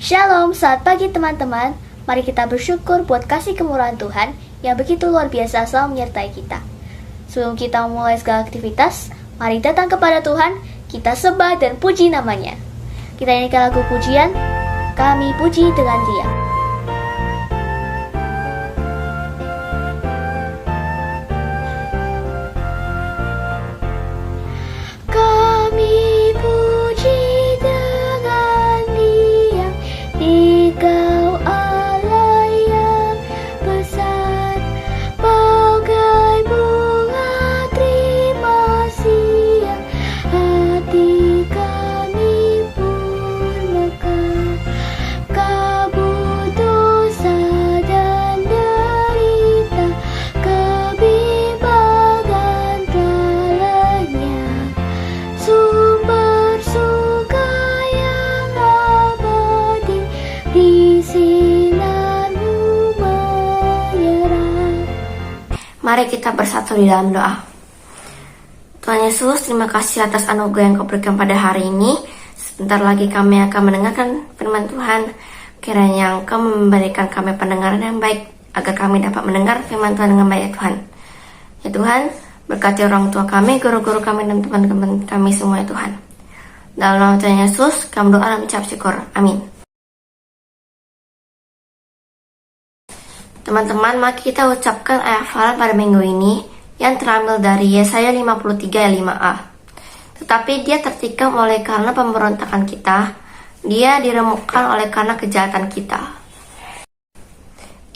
Shalom, selamat pagi teman-teman. Mari kita bersyukur buat kasih kemurahan Tuhan yang begitu luar biasa selalu menyertai kita. Sebelum kita memulai segala aktivitas, mari datang kepada Tuhan, kita sembah dan puji namanya. Kita nyanyikan lagu pujian, Kami Puji dengan Riang. Mari kita bersatu di dalam doa. Tuhan Yesus, terima kasih atas anugerah yang Kau berikan pada hari ini. Sebentar lagi kami akan mendengarkan firman Tuhan. Kiranya Engkau memberikan kami pendengaran yang baik, agar kami dapat mendengar firman Tuhan dengan baik, ya Tuhan. Ya Tuhan, berkati orang tua kami, guru-guru kami, dan teman-teman kami semua, ya Tuhan. Dalam nama Tuhan Yesus, kami doa dan mengucap syukur. Amin. Teman-teman, mari kita ucapkan ayat hafalan pada minggu ini yang terambil dari Yesaya 53 ayat 5a. Tetapi dia tertikam oleh karena pemberontakan kita, dia diremukkan oleh karena kejahatan kita.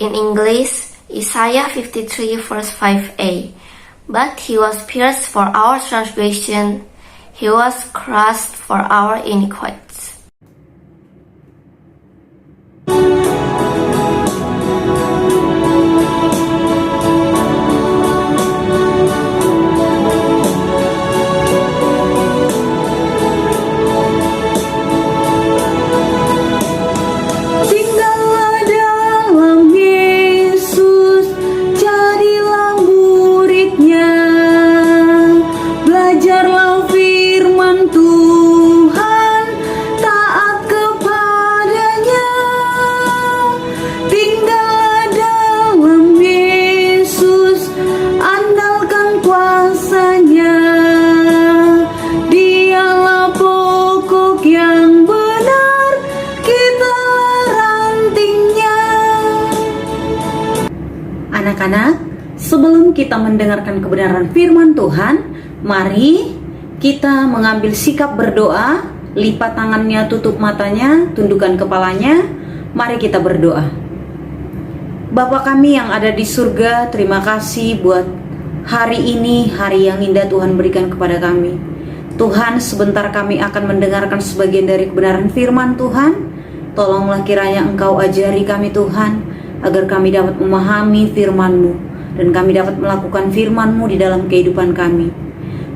In English, Isaiah 53 verse 5a. But he was pierced for our transgression, he was crushed for our iniquities. Anak-anak, sebelum kita mendengarkan kebenaran firman Tuhan, mari kita mengambil sikap berdoa, lipat tangannya, tutup matanya, tundukkan kepalanya. Mari kita berdoa. Bapa kami yang ada di surga, terima kasih buat hari ini, hari yang indah Tuhan berikan kepada kami. Tuhan, sebentar kami akan mendengarkan sebagian dari kebenaran firman Tuhan. Tolonglah kiranya Engkau ajari kami Tuhan, agar kami dapat memahami firman-Mu dan kami dapat melakukan firman-Mu di dalam kehidupan kami.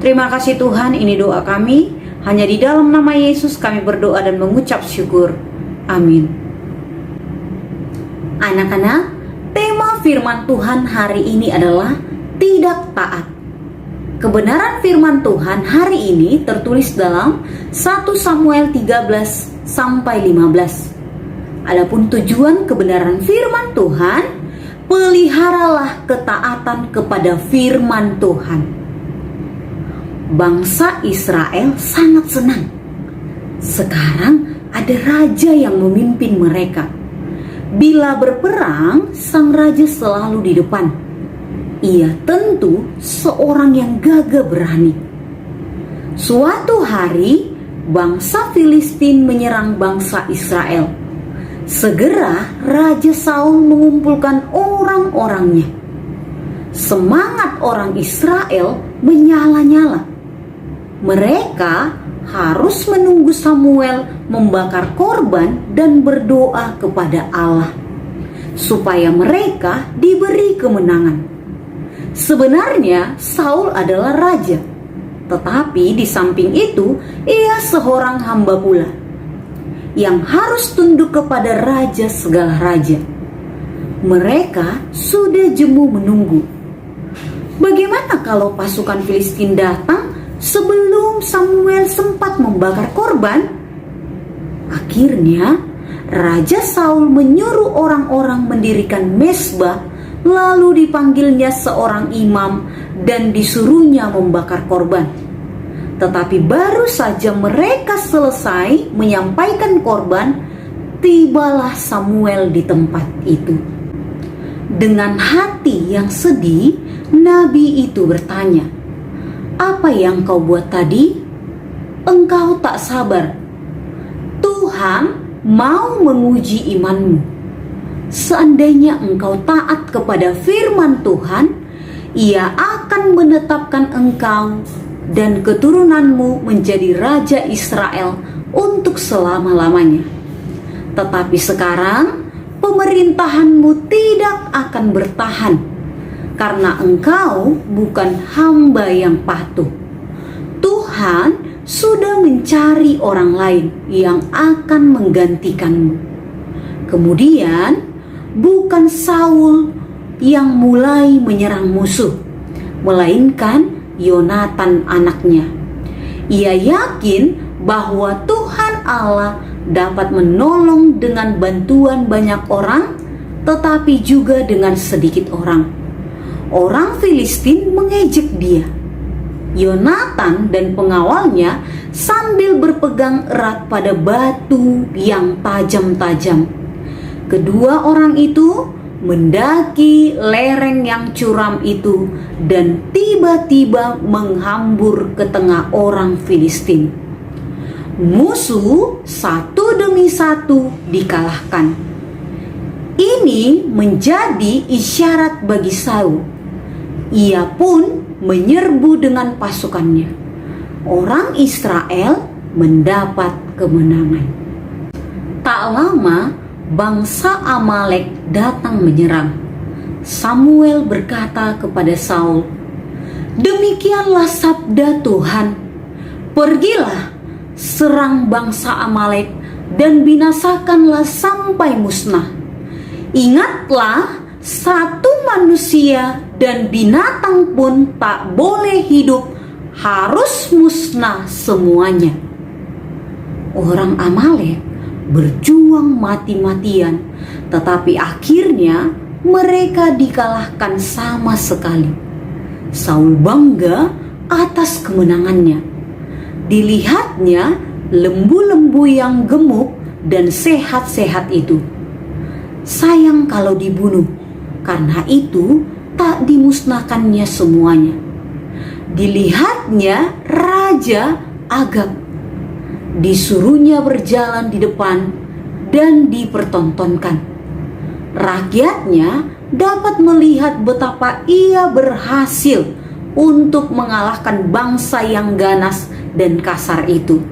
Terima kasih Tuhan, ini doa kami. Hanya di dalam nama Yesus kami berdoa dan mengucap syukur. Amin. Anak-anak, tema firman Tuhan hari ini adalah tidak taat. Kebenaran firman Tuhan hari ini tertulis dalam 1 Samuel 13 sampai 15. Adapun tujuan kebenaran firman Tuhan, peliharalah ketaatan kepada firman Tuhan. Bangsa Israel sangat senang. Sekarang ada raja yang memimpin mereka. Bila berperang, sang raja selalu di depan. Ia tentu seorang yang gagah berani. Suatu hari, bangsa Filistin menyerang bangsa Israel. Segera Raja Saul mengumpulkan orang-orangnya. Semangat orang Israel menyala-nyala. Mereka harus menunggu Samuel membakar korban dan berdoa kepada Allah, supaya mereka diberi kemenangan. Sebenarnya Saul adalah raja, tetapi di samping itu ia seorang hamba pula, yang harus tunduk kepada raja segala raja. Mereka sudah jemu menunggu. Bagaimana kalau pasukan Filistin datang sebelum Samuel sempat membakar korban? Akhirnya Raja Saul menyuruh orang-orang mendirikan mezbah, lalu dipanggilnya seorang imam dan disuruhnya membakar korban. Tetapi baru saja mereka selesai menyampaikan korban, tibalah Samuel di tempat itu. Dengan hati yang sedih, nabi itu bertanya, "Apa yang kau buat tadi? Engkau tak sabar. Tuhan mau menguji imanmu. Seandainya engkau taat kepada firman Tuhan, Ia akan menetapkan engkau dan keturunanmu menjadi raja Israel untuk selama-lamanya. Tetapi sekarang pemerintahanmu tidak akan bertahan, karena engkau bukan hamba yang patuh. Tuhan sudah mencari orang lain yang akan menggantikanmu." Kemudian bukan Saul yang mulai menyerang musuh, melainkan Yonatan anaknya. Ia yakin bahwa Tuhan Allah dapat menolong dengan bantuan banyak orang, tetapi juga dengan sedikit orang. Orang Filistin mengejek dia. Yonatan dan pengawalnya sambil berpegang erat pada batu yang tajam-tajam. Kedua orang itu mendaki lereng yang curam itu dan tiba-tiba menghambur ke tengah orang Filistin. Musuh satu demi satu dikalahkan. Ini menjadi isyarat bagi Saul. Ia pun menyerbu dengan pasukannya. Orang Israel mendapat kemenangan. Tak lama bangsa Amalek datang menyerang. Samuel berkata kepada Saul, "Demikianlah sabda Tuhan, pergilah, serang bangsa Amalek dan binasakanlah sampai musnah. Ingatlah, satu manusia dan binatang pun tak boleh hidup, harus musnah semuanya." Orang Amalek berjuang mati-matian, tetapi akhirnya mereka dikalahkan sama sekali. Saul bangga atas kemenangannya. Dilihatnya lembu-lembu yang gemuk dan sehat-sehat itu. Sayang kalau dibunuh, karena itu tak dimusnahkannya semuanya. Dilihatnya Raja Agag. Disuruhnya berjalan di depan dan dipertontonkan. Rakyatnya dapat melihat betapa ia berhasil untuk mengalahkan bangsa yang ganas dan kasar itu.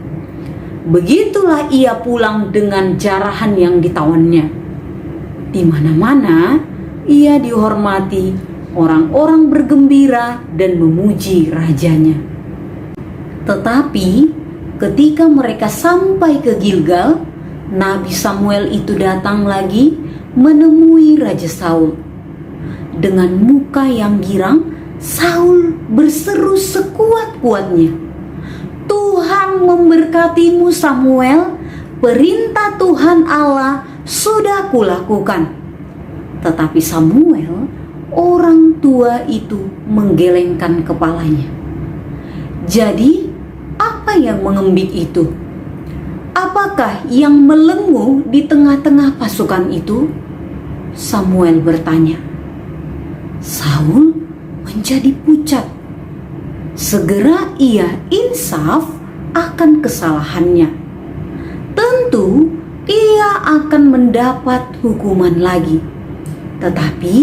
Begitulah ia pulang dengan jarahan yang ditawannya. Di mana-mana ia dihormati, orang-orang bergembira dan memuji rajanya. Tetapi ketika mereka sampai ke Gilgal, Nabi Samuel itu datang lagi menemui Raja Saul. Dengan muka yang girang, Saul berseru sekuat-kuatnya, "Tuhan memberkatimu Samuel, perintah Tuhan Allah sudah kulakukan." Tetapi Samuel, orang tua itu, menggelengkan kepalanya. Jadi, apa yang mengembik itu? Apakah yang melenguh di tengah-tengah pasukan itu? Samuel bertanya. Saul menjadi pucat. Segera ia insaf akan kesalahannya. Tentu ia akan mendapat hukuman lagi. Tetapi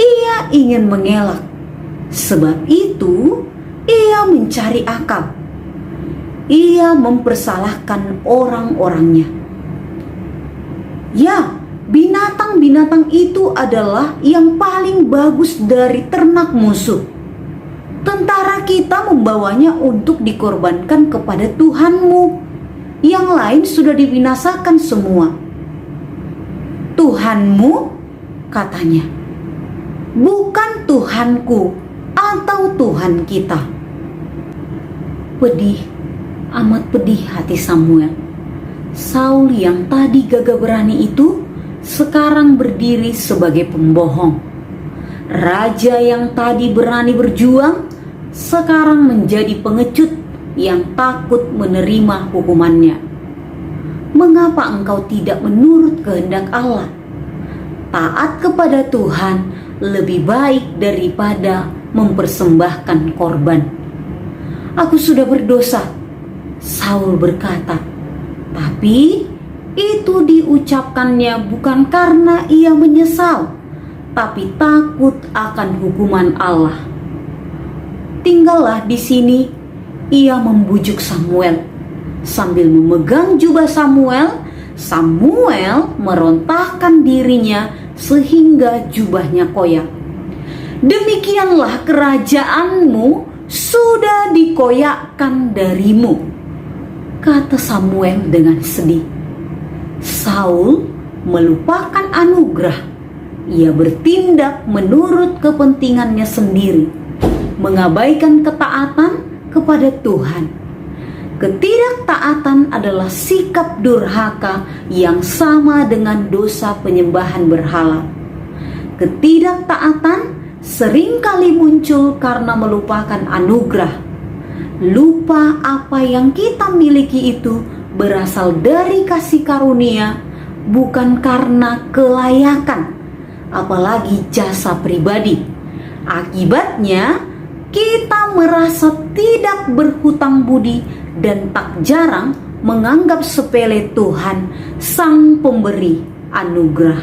ia ingin mengelak. Sebab itu ia mencari akal. Ia mempersalahkan orang-orangnya. Ya, binatang-binatang itu adalah yang paling bagus dari ternak musuh. Tentara kita membawanya untuk dikorbankan kepada Tuhanmu. Yang lain sudah dibinasakan semua. Tuhanmu, katanya, bukan Tuhanku atau Tuhan kita. Pedih, amat pedih hati Samuel. Saul yang tadi gagah berani itu sekarang berdiri sebagai pembohong. Raja yang tadi berani berjuang sekarang menjadi pengecut yang takut menerima hukumannya. Mengapa engkau tidak menurut kehendak Allah? Taat kepada Tuhan lebih baik daripada mempersembahkan korban. Aku sudah berdosa, Saul berkata. Tapi itu diucapkannya bukan karena ia menyesal, tapi takut akan hukuman Allah. Tinggallah di sini, ia membujuk Samuel. Sambil memegang jubah Samuel, Samuel merontahkan dirinya sehingga jubahnya koyak. Demikianlah kerajaanmu sudah dikoyakkan darimu, kata Samuel dengan sedih. Saul melupakan anugerah. Ia bertindak menurut kepentingannya sendiri, mengabaikan ketaatan kepada Tuhan. Ketidaktaatan adalah sikap durhaka yang sama dengan dosa penyembahan berhala. Ketidaktaatan seringkali muncul karena melupakan anugerah. Lupa apa yang kita miliki itu berasal dari kasih karunia, bukan karena kelayakan, apalagi jasa pribadi. Akibatnya, kita merasa tidak berhutang budi dan tak jarang menganggap sepele Tuhan, Sang Pemberi anugerah.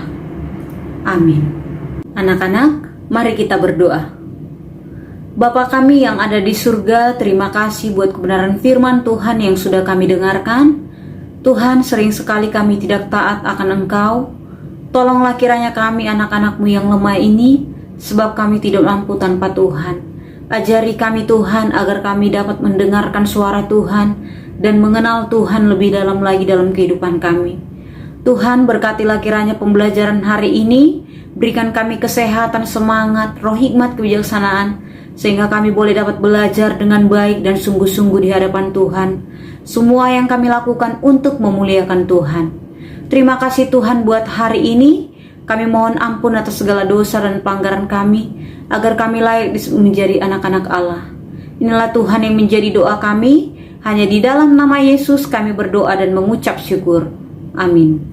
Amin. Anak-anak, mari kita berdoa. Bapa kami yang ada di surga, terima kasih buat kebenaran firman Tuhan yang sudah kami dengarkan. Tuhan, sering sekali kami tidak taat akan Engkau. Tolonglah kiranya kami anak-anak-Mu yang lemah ini, sebab kami tidak mampu tanpa Tuhan. Ajari kami Tuhan agar kami dapat mendengarkan suara Tuhan dan mengenal Tuhan lebih dalam lagi dalam kehidupan kami. Tuhan, berkatilah kiranya pembelajaran hari ini, berikan kami kesehatan, semangat, roh hikmat, kebijaksanaan, sehingga kami boleh dapat belajar dengan baik dan sungguh-sungguh di hadapan Tuhan. Semua yang kami lakukan untuk memuliakan Tuhan. Terima kasih Tuhan buat hari ini. Kami mohon ampun atas segala dosa dan pelanggaran kami, agar kami layak menjadi anak-anak Allah. Inilah Tuhan yang menjadi doa kami. Hanya di dalam nama Yesus kami berdoa dan mengucap syukur. Amin.